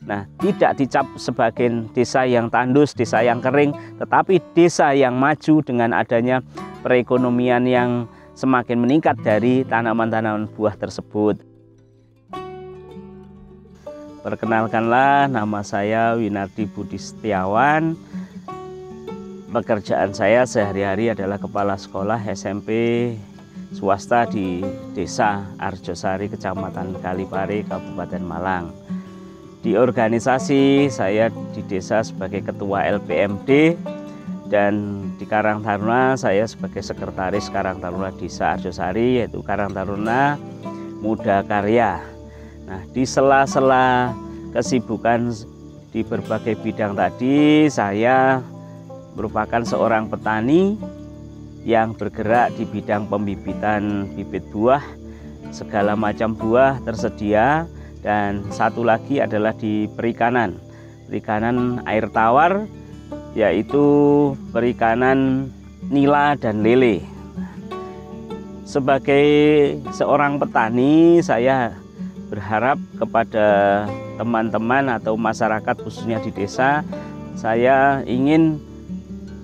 Nah, tidak dicap sebagai desa yang tandus, desa yang kering, tetapi desa yang maju dengan adanya perekonomian yang semakin meningkat dari tanaman-tanaman buah tersebut. Perkenalkanlah, nama saya Winardi Budi Setiawan. Pekerjaan saya sehari-hari adalah kepala sekolah SMP swasta di Desa Arjosari, Kecamatan Kalipare, Kabupaten Malang. Di organisasi saya di desa sebagai ketua LPMD, dan di Karang Taruna saya sebagai sekretaris Karang Taruna Desa Arjosari, yaitu Karang Taruna Muda Karya. Nah, di sela-sela kesibukan di berbagai bidang tadi, saya merupakan seorang petani yang bergerak di bidang pembibitan bibit buah. Segala macam buah tersedia. Dan satu lagi adalah di perikanan air tawar, yaitu perikanan nila dan lele. Sebagai seorang petani, saya berharap kepada teman-teman atau masyarakat khususnya di desa, saya ingin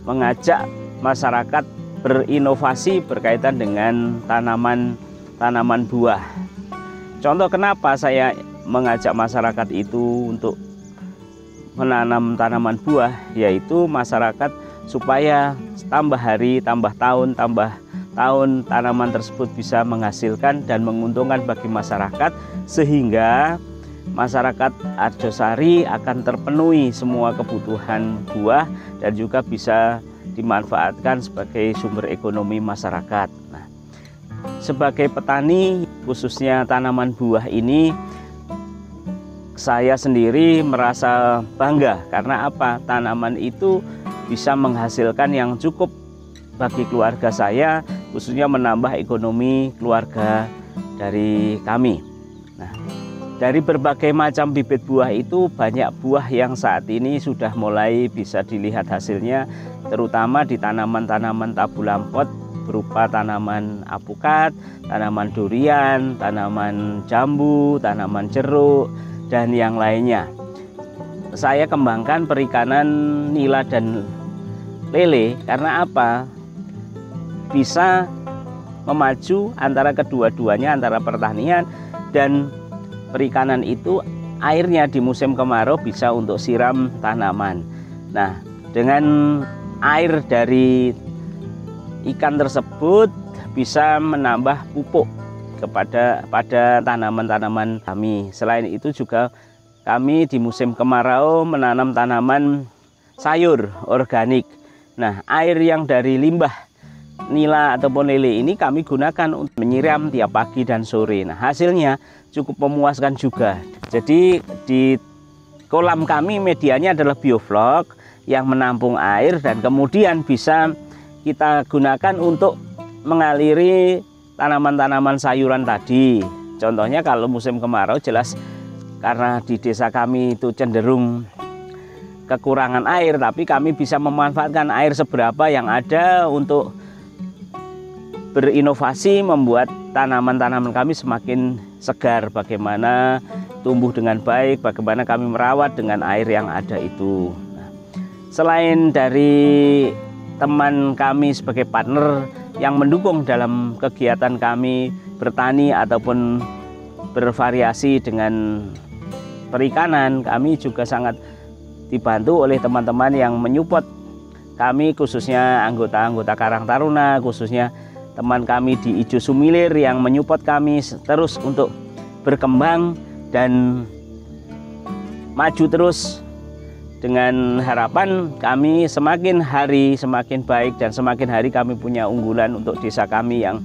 mengajak masyarakat berinovasi berkaitan dengan tanaman buah. Contoh kenapa saya mengajak masyarakat itu untuk menanam tanaman buah, yaitu masyarakat supaya tambah hari, tambah tahun tanaman tersebut bisa menghasilkan dan menguntungkan bagi masyarakat, sehingga masyarakat Arjosari akan terpenuhi semua kebutuhan buah dan juga bisa dimanfaatkan sebagai sumber ekonomi masyarakat. Nah, sebagai petani khususnya tanaman buah ini, saya sendiri merasa bangga karena apa? Tanaman itu bisa menghasilkan yang cukup bagi keluarga saya, khususnya menambah ekonomi keluarga dari kami. Nah, dari berbagai macam bibit buah itu, banyak buah yang saat ini sudah mulai bisa dilihat hasilnya, terutama di tanaman-tanaman tabu lampot berupa tanaman apukat, tanaman durian, tanaman jambu, tanaman jeruk, dan yang lainnya. Saya kembangkan perikanan nila dan lele karena apa? Bisa memaju antara kedua-duanya, antara pertanian dan perikanan itu, airnya di musim kemarau bisa untuk siram tanaman. Nah, dengan air dari ikan tersebut bisa menambah pupuk pada tanaman-tanaman kami. Selain itu juga kami di musim kemarau menanam tanaman sayur organik. Nah, air yang dari limbah nila ataupun lele ini kami gunakan untuk menyiram tiap pagi dan sore. Nah, hasilnya cukup memuaskan juga. Jadi di kolam kami medianya adalah bioflok yang menampung air dan kemudian bisa kita gunakan untuk mengaliri tanaman-tanaman sayuran tadi. Contohnya kalau musim kemarau, jelas karena di desa kami itu cenderung kekurangan air, tapi kami bisa memanfaatkan air seberapa yang ada untuk berinovasi membuat tanaman-tanaman kami semakin segar. Bagaimana tumbuh dengan baik, bagaimana kami merawat dengan air yang ada itu. Nah, selain dari teman kami sebagai partner yang mendukung dalam kegiatan kami bertani ataupun bervariasi dengan perikanan, kami juga sangat dibantu oleh teman-teman yang menyupport kami, khususnya anggota-anggota Karang Taruna, khususnya teman kami di Ijo Sumilir yang menyupport kami terus untuk berkembang dan maju terus, dengan harapan kami semakin hari semakin baik dan semakin hari kami punya unggulan untuk desa kami yang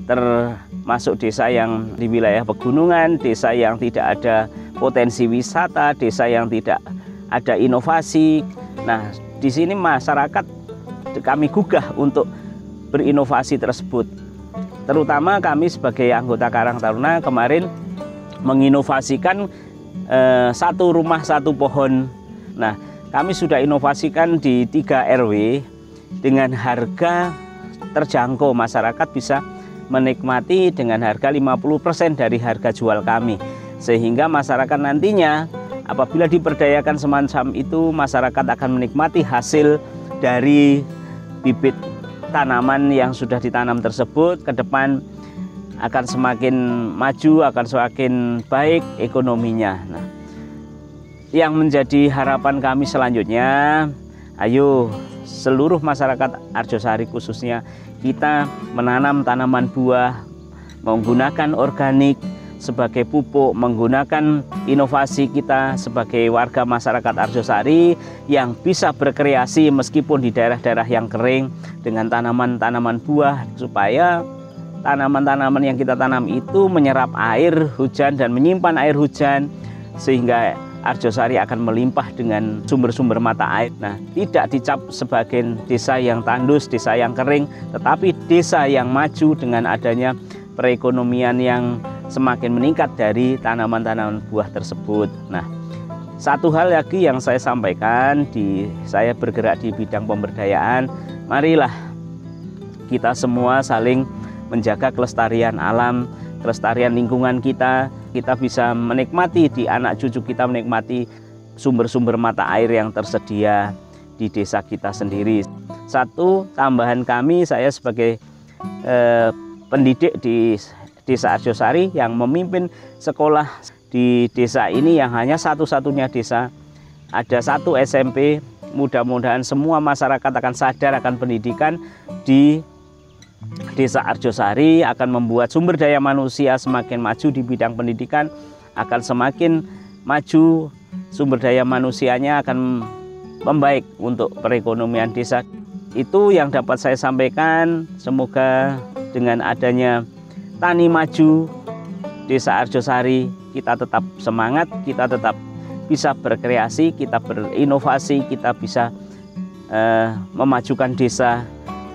termasuk desa yang di wilayah pegunungan, desa yang tidak ada potensi wisata, desa yang tidak ada inovasi. Nah, di sini masyarakat kami gugah untuk berinovasi tersebut. Terutama kami sebagai anggota Karang Taruna kemarin menginovasikan satu rumah satu pohon. Nah, kami sudah inovasikan di 3 RW dengan harga terjangkau, masyarakat bisa menikmati dengan harga 50% dari harga jual kami, sehingga masyarakat nantinya Apabila diberdayakan semacam itu, masyarakat akan menikmati hasil dari bibit tanaman yang sudah ditanam tersebut. Ke depan akan semakin maju, akan semakin baik ekonominya. Nah, yang menjadi harapan kami selanjutnya, ayo seluruh masyarakat Arjosari khususnya kita menanam tanaman buah, menggunakan organik sebagai pupuk, menggunakan inovasi kita sebagai warga masyarakat Arjosari yang bisa berkreasi meskipun di daerah-daerah yang kering dengan tanaman-tanaman buah, supaya tanaman-tanaman yang kita tanam itu menyerap air hujan dan menyimpan air hujan, sehingga Arjosari akan melimpah dengan sumber-sumber mata air. Nah, tidak dicap sebagai desa yang tandus, desa yang kering, tetapi desa yang maju dengan adanya perekonomian yang semakin meningkat dari tanaman-tanaman buah tersebut. Nah, satu hal lagi yang saya sampaikan, saya bergerak di bidang pemberdayaan, marilah kita semua saling menjaga kelestarian alam, kelestarian lingkungan kita. Kita bisa menikmati, di anak cucu kita menikmati sumber-sumber mata air yang tersedia di desa kita sendiri. Satu tambahan kami, saya sebagai pendidik di Desa Arjosari yang memimpin sekolah di desa ini yang hanya satu-satunya desa, ada satu SMP. Mudah-mudahan semua masyarakat akan sadar akan pendidikan di Desa Arjosari, akan membuat sumber daya manusia semakin maju di bidang pendidikan, akan semakin maju sumber daya manusianya, akan membaik untuk perekonomian desa. Itu yang dapat saya sampaikan. Semoga dengan adanya Tani Maju Desa Arjosari, kita tetap semangat, kita tetap bisa berkreasi, kita berinovasi, kita bisa memajukan desa,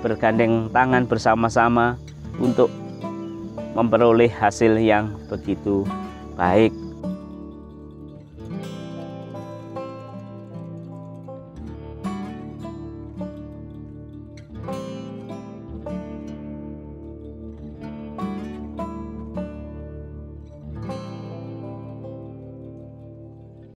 bergandeng tangan bersama-sama untuk memperoleh hasil yang begitu baik.